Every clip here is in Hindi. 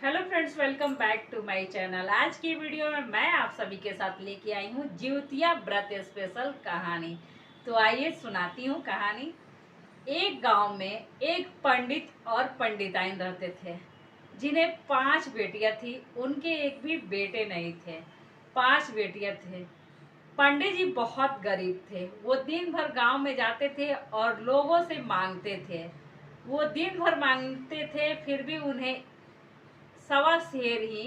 Hello friends, welcome back to my channel. आज की वीडियो में मैं आप सभी के साथ लेके आई हूँ जिउतिया व्रत स्पेशल कहानी। तो आइए सुनाती हूँ कहानी। एक गांव में एक पंडित और पंडिताइन रहते थे, जिन्हें 5 बेटियां थी। उनके एक भी बेटे नहीं थे, 5 बेटियां थे। पंडित जी बहुत गरीब थे। वो दिन भर गांव में जाते थे और लोगों से मांगते थे। वो दिन भर मांगते थे, फिर भी उन्हें सवा सेर ही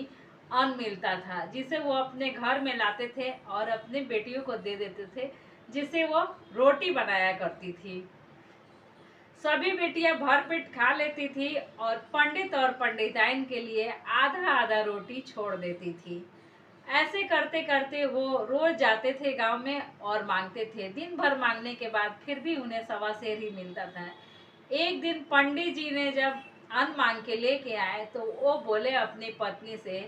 अन्न मिलता था, जिसे वो अपने घर में लाते थे और अपने बेटियों को दे देते थे, जिसे वो रोटी बनाया करती थी। सभी बेटियां भरपेट खा लेती थी और पंडित और पंडिताइन के लिए आधा आधा रोटी छोड़ देती थी। ऐसे करते करते वो रोज जाते थे गांव में और मांगते थे। दिन भर मांगने के बाद फिर भी उन्हें सवा सेर ही मिलता था। एक दिन पंडित जी ने जब अन्न मांग के लेके आए तो वो बोले अपनी पत्नी से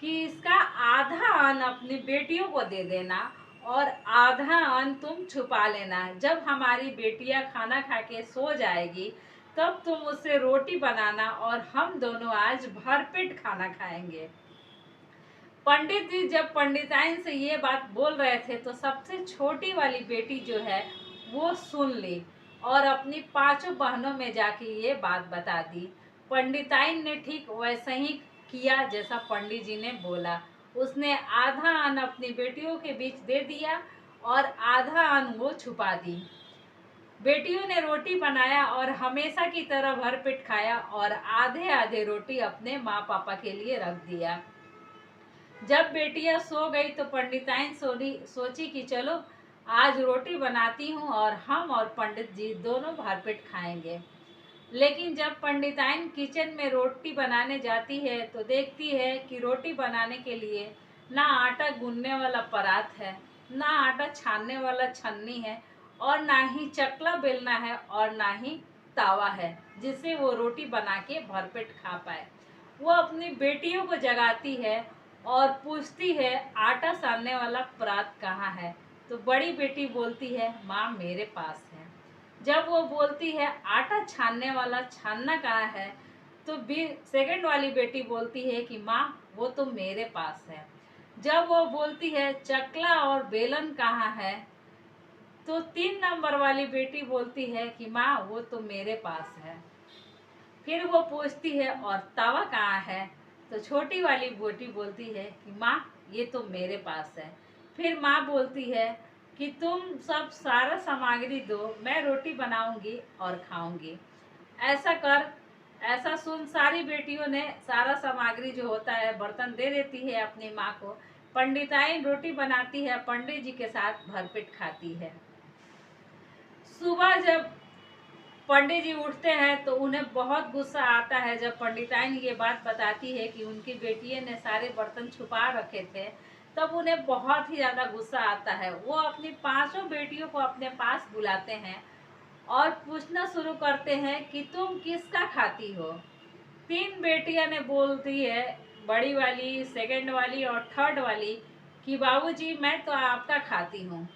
कि इसका आधा अन्न अपनी बेटियों को दे देना और आधा अन्न तुम छुपा लेना। जब हमारी बेटियां खाना खा के सो जाएगी तब तुम उससे रोटी बनाना और हम दोनों आज भरपेट खाना खाएंगे। पंडित जी जब पंडिताइन से ये बात बोल रहे थे तो सबसे छोटी वाली बेटी जो है वो सुन ली और अपनी 5 बहनों में जाके ये बात बता दी। पंडिताइन ने ठीक वैसे ही किया जैसा पंडित जी ने बोला। उसने आधा अन्न अपनी बेटियों के बीच दे दिया और आधा अन्न वो छुपा दी। बेटियों ने रोटी बनाया और हमेशा की तरह भरपेट खाया और आधे आधे रोटी अपने माँ पापा के लिए रख दिया। जब बेटियां सो गई तो पंडिताइन सोची कि चलो आज रोटी बनाती हूँ और हम और पंडित जी दोनों भरपेट खाएंगे। लेकिन जब पंडिताइन किचन में रोटी बनाने जाती है तो देखती है कि रोटी बनाने के लिए ना आटा गूंदने वाला परात है, ना आटा छानने वाला छन्नी है और ना ही चकला बेलना है और ना ही तावा है जिससे वो रोटी बना के भरपेट खा पाए। वो अपनी बेटियों को जगाती है और पूछती है आटा सानने वाला परात कहाँ है। तो बड़ी बेटी बोलती है माँ मेरे पास है। जब वो बोलती है आटा छानने वाला छानना कहाँ है तो सेकंड वाली बेटी बोलती है कि माँ वो तो मेरे पास है। जब वो बोलती है चकला और बेलन कहाँ है तो 3 नंबर वाली बेटी बोलती है कि माँ वो तो मेरे पास है। फिर वो पूछती है और तवा कहाँ है तो छोटी वाली बेटी बोलती है कि माँ ये तो मेरे पास है। फिर माँ बोलती है कि तुम सब सारा सामग्री दो, मैं रोटी बनाऊंगी और खाऊंगी। ऐसा सुन सारी बेटियों ने सारा सामग्री जो होता है बर्तन दे देती है अपनी माँ को। पंडिताइन रोटी बनाती है, पंडित जी के साथ भरपेट खाती है। सुबह जब पंडित जी उठते हैं तो उन्हें बहुत गुस्सा आता है। जब पंडिताइन ये बात बताती है कि उनकी बेटियों ने सारे बर्तन छुपा रखे थे तब उन्हें बहुत ही ज़्यादा गुस्सा आता है। वो अपनी 5 बेटियों को अपने पास बुलाते हैं और पूछना शुरू करते हैं कि तुम किसका खाती हो। 3 बेटियां ने बोलती है, बड़ी वाली, सेकंड वाली और थर्ड वाली, कि बाबूजी मैं तो आपका खाती हूँ।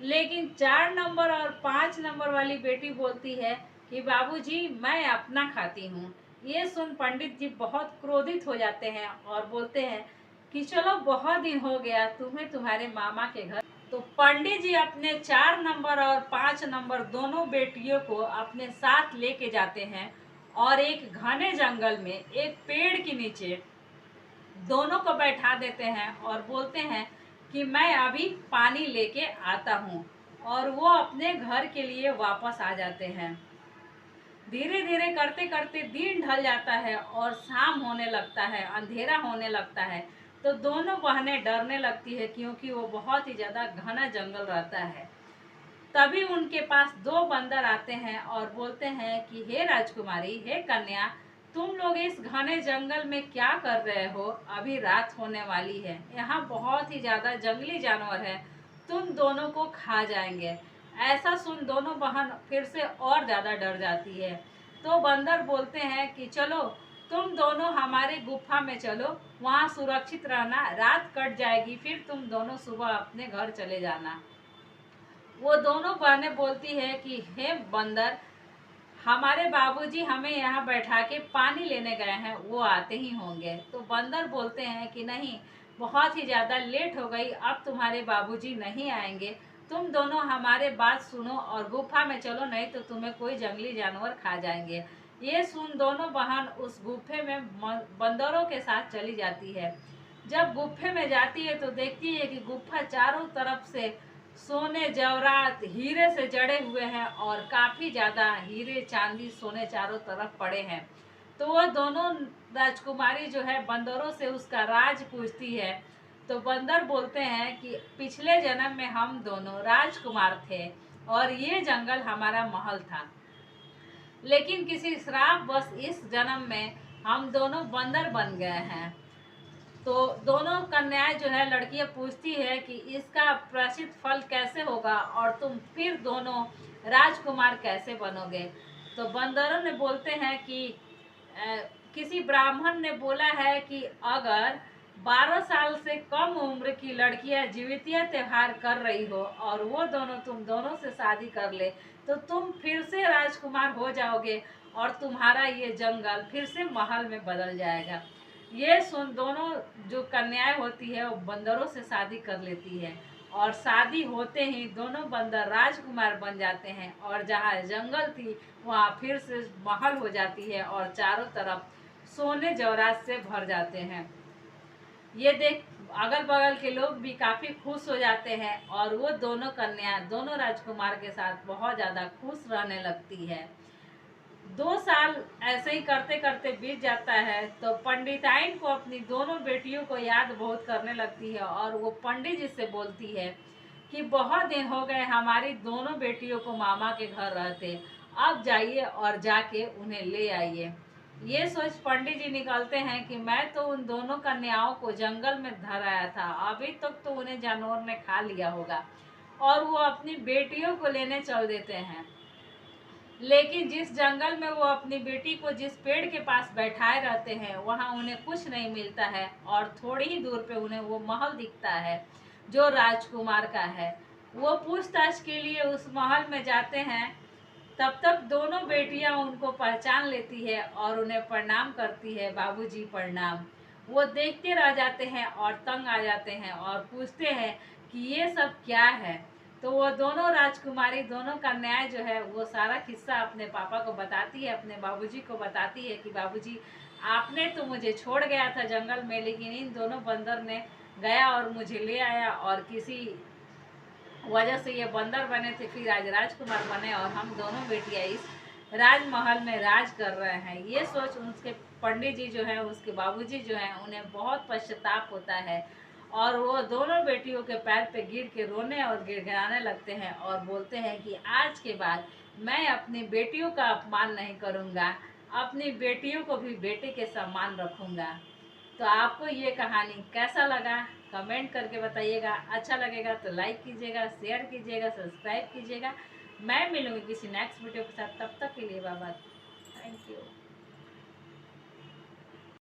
लेकिन 4 नंबर और 5 नंबर वाली बेटी बोलती है कि बाबूजी मैं अपना खाती हूँ। ये सुन पंडित जी बहुत क्रोधित हो जाते हैं और बोलते हैं कि चलो बहुत दिन हो गया तुम्हें तुम्हारे मामा के घर। तो पंडित जी अपने 4 नंबर और 5 नंबर दोनों बेटियों को अपने साथ लेके जाते हैं और एक घने जंगल में एक पेड़ के नीचे दोनों को बैठा देते हैं और बोलते हैं कि मैं अभी पानी लेके आता हूँ। और वो अपने घर के लिए वापस आ जाते हैं। धीरे धीरे करते करते दिन ढल जाता है और शाम होने लगता है, अंधेरा होने लगता है। तो दोनों बहनें डरने लगती है क्योंकि वो बहुत ही ज़्यादा घना जंगल रहता है। तभी उनके पास 2 बंदर आते हैं और बोलते हैं कि हे राजकुमारी, हे कन्या, तुम लोग इस घने जंगल में क्या कर रहे हो? अभी रात होने वाली है, यहाँ बहुत ही ज़्यादा जंगली जानवर है, तुम दोनों को खा जाएंगे। ऐसा सुन दोनों बहन फिर से और ज़्यादा डर जाती है। तो बंदर बोलते हैं कि चलो तुम दोनों हमारे गुफा में चलो, वहाँ सुरक्षित रहना, रात कट जाएगी फिर तुम दोनों सुबह अपने घर चले जाना। वो दोनों बहनें बोलती है कि हे बंदर, हमारे बाबूजी हमें यहाँ बैठा के पानी लेने गए हैं, वो आते ही होंगे। तो बंदर बोलते हैं कि नहीं, बहुत ही ज़्यादा लेट हो गई, अब तुम्हारे बाबूजी नहीं आएंगे, तुम दोनों हमारे बात सुनो और गुफा में चलो, नहीं तो तुम्हें कोई जंगली जानवर खा जाएंगे। ये सुन दोनों बहन उस गुफे में बंदरों के साथ चली जाती है। जब गुफे में जाती है तो देखती है कि गुफा चारों तरफ से सोने जवाहरात हीरे से जड़े हुए हैं और काफी ज्यादा हीरे चांदी सोने चारों तरफ पड़े हैं। तो वो दोनों राजकुमारी जो है बंदरों से उसका राज पूछती है। तो बंदर बोलते हैं कि पिछले जन्म में हम दोनों राजकुमार थे और ये जंगल हमारा महल था, लेकिन किसी श्राप बस इस जन्म में हम दोनों बंदर बन गए हैं। तो दोनों कन्याएं जो है लड़कियां पूछती है कि इसका प्रसिद्ध फल कैसे होगा और तुम फिर दोनों राजकुमार कैसे बनोगे। तो बंदरों ने बोलते हैं कि किसी ब्राह्मण ने बोला है कि अगर 12 साल से कम उम्र की लड़कियां जीवितीय त्योहार कर रही हो और वो दोनों तुम दोनों से शादी कर ले तो तुम फिर से राजकुमार हो जाओगे और तुम्हारा ये जंगल फिर से महल में बदल जाएगा। ये सुन दोनों जो कन्याएं होती है वो बंदरों से शादी कर लेती है और शादी होते ही दोनों बंदर राजकुमार बन जाते हैं और जहाँ जंगल थी वहाँ फिर से महल हो जाती है और चारों तरफ सोने जवरात से भर जाते हैं। ये देख अगल बगल के लोग भी काफी खुश हो जाते हैं और वो दोनों कन्या दोनों राजकुमार के साथ बहुत ज्यादा खुश रहने लगती है। 2 साल ऐसे ही करते करते बीत जाता है तो पंडिताइन को अपनी दोनों बेटियों को याद बहुत करने लगती है और वो पंडित जी से बोलती है कि बहुत दिन हो गए हमारी दोनों बेटियों को मामा के घर रहते, अब जाइए और जाके उन्हें ले आइए। ये सोच पंडित जी निकलते हैं कि मैं तो उन दोनों कन्याओं को जंगल में धर आया था, अभी तक तो उन्हें जानवर ने खा लिया होगा, और वो अपनी बेटियों को लेने चल देते हैं। लेकिन जिस जंगल में वो अपनी बेटी को जिस पेड़ के पास बैठाए रहते हैं वहाँ उन्हें कुछ नहीं मिलता है और थोड़ी ही दूर पे उन्हें वो महल दिखता है जो राजकुमार का है। वो पूछताछ के लिए उस महल में जाते हैं। तब तक दोनों बेटियां उनको पहचान लेती है और उन्हें प्रणाम करती है, बाबूजी प्रणाम। वो देखते रह जाते हैं और तंग आ जाते हैं और पूछते हैं कि ये सब क्या है। तो वो दोनों राजकुमारी दोनों कन्याएं जो है वो सारा किस्सा अपने पापा को बताती है, अपने बाबूजी को बताती है कि बाबूजी आपने तो मुझे छोड़ गया था जंगल में, लेकिन इन दोनों बंदर ने गया और मुझे ले आया और किसी वजह से ये बंदर बने थे, फिर आज राजकुमार बने और हम दोनों बेटियां इस राजमहल में राज कर रहे हैं। ये सोच उसके पंडित जी जो है उसके बाबूजी जो है उन्हें बहुत पश्चाताप होता है और वो दोनों बेटियों के पैर पे गिर के रोने और गिड़गिड़ाने लगते हैं और बोलते हैं कि आज के बाद मैं अपनी बेटियों का अपमान नहीं करूँगा, अपनी बेटियों को भी बेटे के सम्मान रखूँगा। तो आपको ये कहानी कैसा लगा कमेंट करके बताइएगा। अच्छा लगेगा तो लाइक कीजिएगा, शेयर कीजिएगा, सब्सक्राइब कीजिएगा। मैं मिलूंगी किसी नेक्स्ट वीडियो के साथ, तब तक के लिए बाय बाय, थैंक यू।